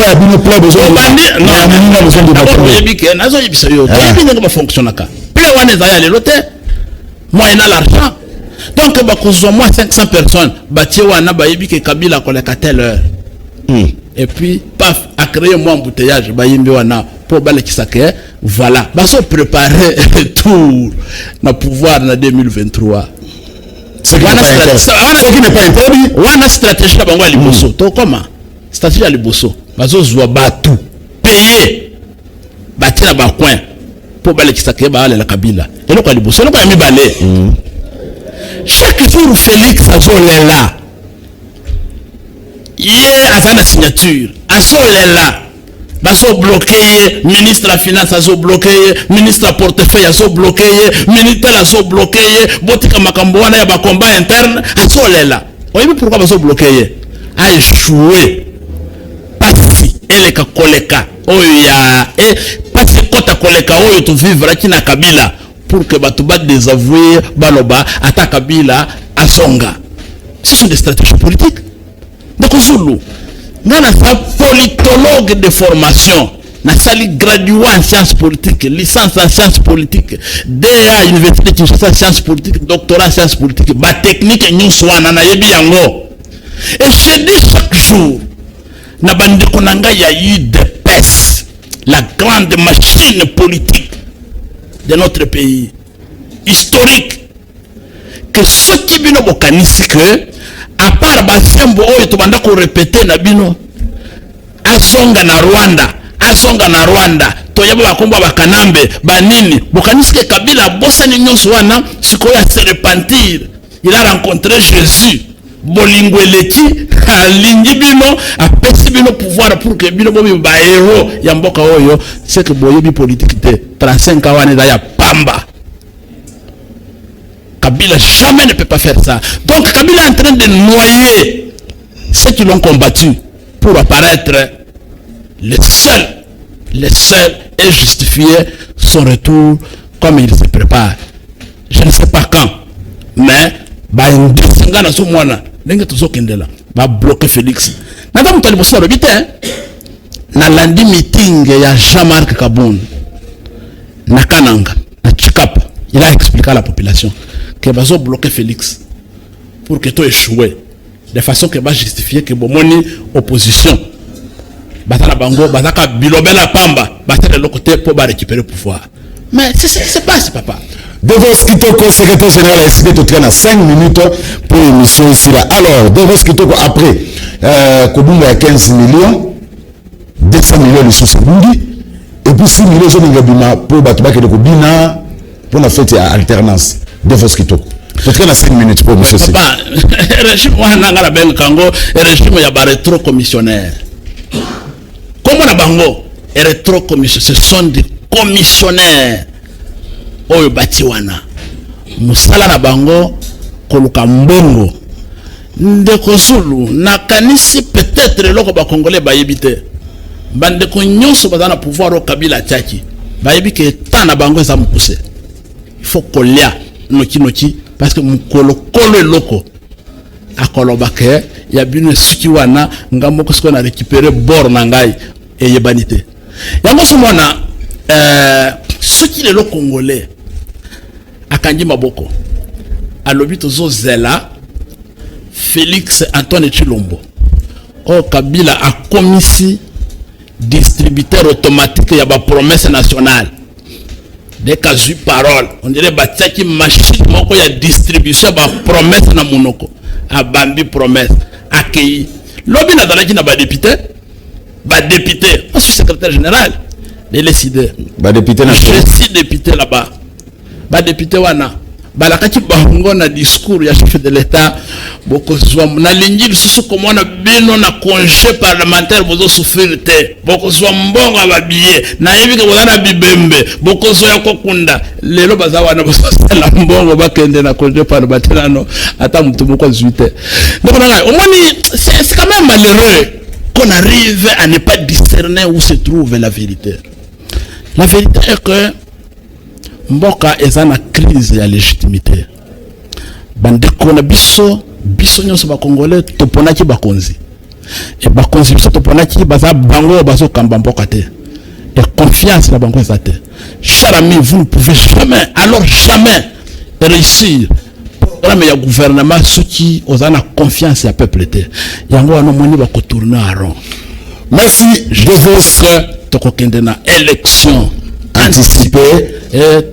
Moyennant l'argent. Donc, moi 500 personnes, Kabila telle. Et puis, paf, à créer moi embouteillage, pour voilà. Baso préparer tout le pouvoir en 2023. Ce qui n'est pas interdit. Wana stratégie la bango liboso. To comment? Stratégie à liboso. Baso zwa batu. Payer. Bati na ba coin. Pour bale kisake ba la Kabila. Et le quoi liboso, le quoi mi balé. Chaque jour Félix Azolela. Hier à sa signature. Azolela. Baso bloqué, ministre de la finance a bloqué, ministre de portefeuille a bloqué, militaire a bloqué, botika makamboana ya ba combat interne a là. Voyez pourquoi baso bloqué? A échoué. Pasi eleka koleka oya et pasi kota koleka oyo to vivre ki na Kabila pour que batu ba désavouer baloba ata Kabila asonga. Ce sont des stratégies politiques. Donc Zulu Nana sa politologue de formation, na sali gradué en sciences politiques, licence en sciences politiques, DEA université de sciences politiques, doctorat en sciences politiques, ba technique nyuswana na yebi yango. Et je dis chaque jour, Nabande Konanga, il y a eu des PES, la grande machine politique de notre pays, historique, que ceux qui viennent au Bokanisi, que, à part Basembo, oh, tu vas répéter, Nabino, Azonga na Rwanda, toyeba bakomba bakanambe banini bokaniske Kabila bosani nyonso wana sikoya se repentir, il a rencontré Jésus, bolingo eleki alingi bino apesi bino pouvoir pour que bino bomi ba héros ya mboka oyo, c'est que boyebi politique te 35 ans wana ya pamba. Kabila jamais ne peut pas faire ça. Donc Kabila est en train de noyer ceux qui l'ont combattu pour apparaître les seuls et justifier son retour comme il se prépare. Je ne sais pas quand, mais ba indisanga na so mwana ndenge tozokendela ba bloquer Félix. Nada mutali bosa robite na landi meeting ya Jean-Marc Kabund na Kananga na Chikapa, il a expliqué à la population que bazo bloquer Félix pour que tout échoue de façon que va justifier que bomoni opposition batala bango bataka bilobela pamba batala le côté pour récupérer le pouvoir. Mais c'est pas papa. Devos Kitoko, secrétaire général à SID, tout à 5 minutes pour l'émission ici là. Alors, Devos Kitoko, après, Kobunga a 15 millions, 200 millions de sous-sebundi, et puis 6 millions de bima pour Batubaki de Kobina, pour la fête à alternance. Devos Kitoko. Tout à 5 minutes pour monsieur Sidi. Papa, le régime, la belle Kango, le régime, il y a rétro commissionnaire. Comment la bango, rétro commissionnaire, ce sont des commissionnaires. Oyo batiwana musala na bango koluka mbongo ndeko Zulu nakanisi peut-être loko ba congolais bayebite bande ko nyonso bazana pouvoir au Kabila tchaki bayebi ke tana bango za mukuse il faut kolia noki parce que mukolo kolo loko akoloba ke ya bino suki wana ngambo ko na récupérer bord na ngai et yebanité yango somona ceux qui les congolais akanji maboko alobi tozo zela Félix Antoine Chilombo o Kabila a commissi distributeur automatique ya ba promesse nationale dès qu'a eu parole on dirait batiaki machine moko ya distribution ba promesse na monoko a bambi promesse akei lobi na dalaki na ba député je suis secrétaire général de l'ESID Ba député national. Je suis député là-bas. Ba député wana balakaki bango na discours ya chef de l'État boko zwa na lingi lisusu komona bino na congé parlementaire bozo souffrir te boko zwa mbongo ba billet na yebi ke bozana bibembe boko zo ya kokunda lelo baza wana bozo la mbongo bakende na congé parlementaire no ata mutu moko zuite. Donc au moins c'est quand même malheureux qu'on arrive à ne pas discerner où se trouve la vérité. La vérité est que Mboka est en crise de légitimité. Bandeko na biso nyonso ba Congolais toponaki bakonzi. Et bakonzi biso toponaki baza bango bazo kamba mboka te. Et confiance na bango ezate. Cher ami, vous ne pouvez jamais réussir programme ya gouvernement soki ozana confiance ya peuple te. Yango wana moni ba ko tourner à rond. Merci. Je veux tokokende na élection anticipée et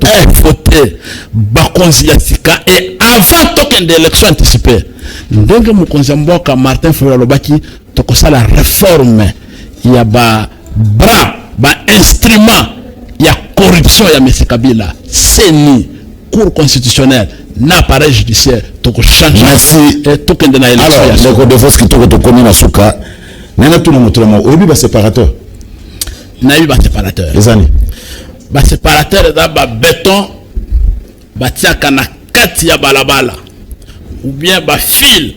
voter bakonzi ya sika et avant tokende élection anticipée ndenge mokonzi mboka Martin Fayulu lobaki tokosala réforme ya ba bras ba instrument ya corruption ya M. Kabila seni cour constitutionnelle na appareil judiciaire tokochanger. Merci. Et tokende na élection. Alors ndeko Devos Kitoko tokomi na suka nana tuna mutlamo obi ba séparateur na yi ba séparateur les années ba séparateur da ba béton batiaka na kati ya balabala ou bien ba fil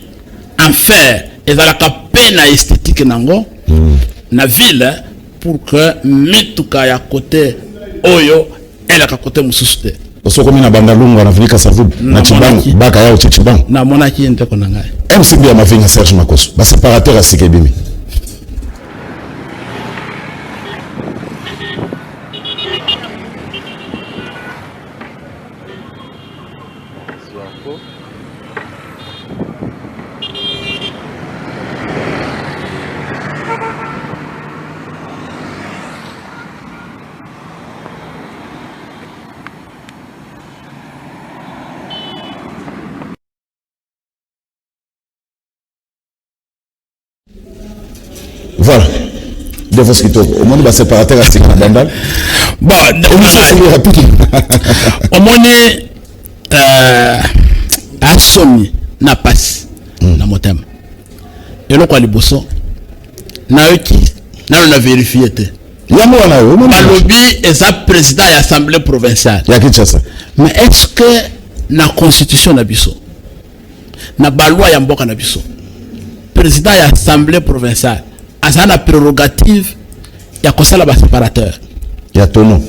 en fer ezalaka pe na esthétique nango na ville pour que mituka ya côté oyo elaka côté mususu te osokomi na bandalungu na vika savu na chibangu baka yao chibangu na monaki ndeko na ngai MCB ya mavinga Serge Makoso ba séparateur asike bimi. Voilà. Devos Kitoko. Au monde va séparateur à Sikana Bandal. Bon, au monde asomi na passe na motem. Et le quoi les bossons na qui na vérifié te. Yango wana yo. Balobi est président de l'Assemblée provinciale. Ya Kinshasa. Mais est-ce que la constitution na biso na balwa ya mboka na biso président de l'Assemblée provinciale a la prérogative ya kosala ba séparateur ya tono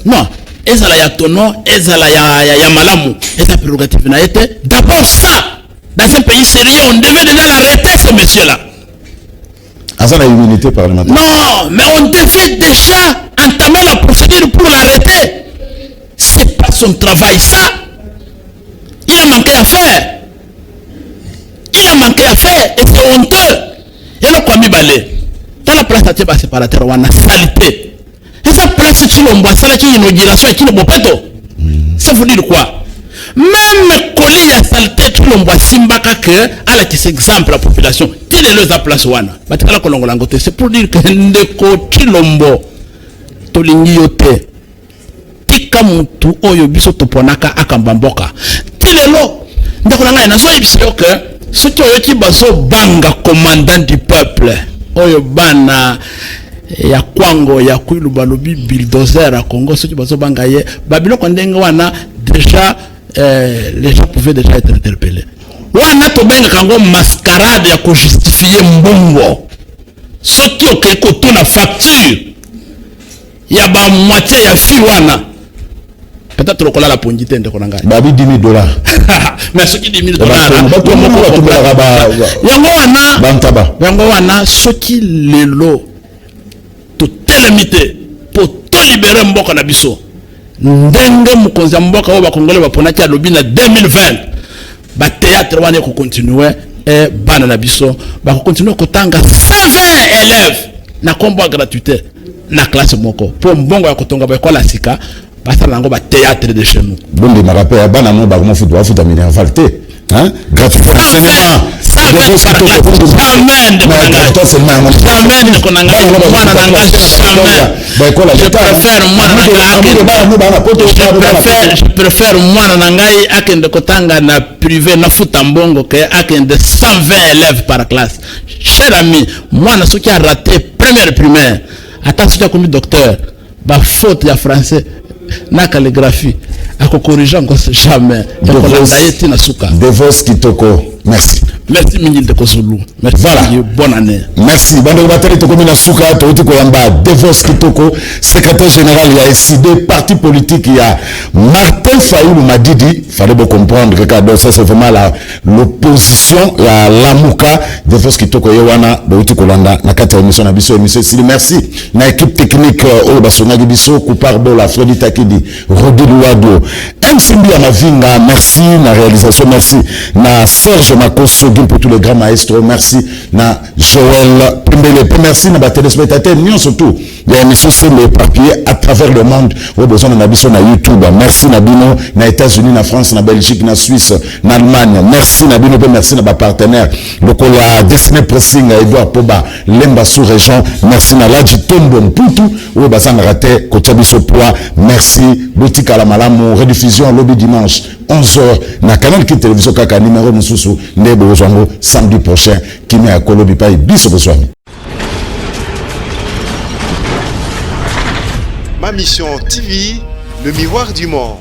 non ezala ya tono ezala ya malamu eza prérogative na été d'abord ça dans un pays sérieux on devait déjà l'arrêter ce monsieur là asa la immunité parlementaire non mais on devait déjà entamer la procédure pour l'arrêter c'est pas son travail ça il a manqué à faire et c'est honteux et le quoi mi balé dans la place à séparateur on a saleté et ça place tu l'on boit ça là qui inauguration et qui ne boit pas d'eau ça veut dire quoi même coller à saleté tu l'on boit simbaka que à la qui s'exemple la population telle est le place wana batikala kolongola ngote c'est pour dire que ndeko chilombo tolingi yote tika mutu oyo biso toponaka akambamboka tilelo ndeko nanga na so yebisa yo que soki oyo ki baso banga commandant du peuple oyo bana ya kwango ya kwilu balobi bulldozer à Congo soki baso banga ye babiloko ndenge wana déjà les gens pouvaient déjà être interpellés wana to benga kango mascarade ya ko justifier mbongo soki okei kotuna facture ya ba moitié ya fi wana peut-être lokola la pondite ndeko na ngai babi $10,000 mais soki $10,000 yango wana soki lelo to telemite po to libérer mboka na biso ndenge mokonzi ya mboka oyo bakongole baponaki alobi na 2020 ba théâtre wana ko continuer et bana na biso ba continuer kotanga 120 élèves na kombo gratuité na classe moko po mbongo ya kotonga ba école sika basala nango ba théâtre de chez nous bonde ma rappel bana no ba ko foot wa foot amina valté hein gratuité enseignement je préfère moi nangai akende kotanga na privé na futa mbongo que akende 120 élèves par classe cher ami moi na soki a raté première primaire attends soki comme docteur ba faute ya français na calligraphie ako corriger encore jamais Devos Kitoko merci Mingi de Kozulu merci voilà. Bonne année merci bando batali to komina suka to uti ko yamba Devos Kitoko secrétaire général ya SID parti politique ya Martin Fayulu Madidi fallait bien comprendre que ça c'est vraiment l'opposition ya Lamuka Devos Kitoko yewana do uti ko landa na kata émission na biso émission Sili merci na équipe technique o basonagi biso Coupardo la Fredi Takidi Rodi Luado MCB à Mavinga merci na réalisation merci na Serge Makoso pour tous les grands maestros merci na Joël Pembele merci na téléspectateurs nous surtout des émissions sur les papiers à travers le monde au besoin na biso na YouTube merci na bino na États-Unis na France na Belgique na Suisse na Allemagne merci na bino merci na ba partenaire lokola Destiné Pressing Edouard Poba Lemba sous région merci na Laji Tombo Mputu au besoin na raté côté biso poids merci Botika la malamu rediffusion lobby dimanche 11h na canal qui télévision kaka numéro mususu ndebo bozwango samedi prochain kimi ya kolobi pa biso bozwami. Ma mission TV, le miroir du monde.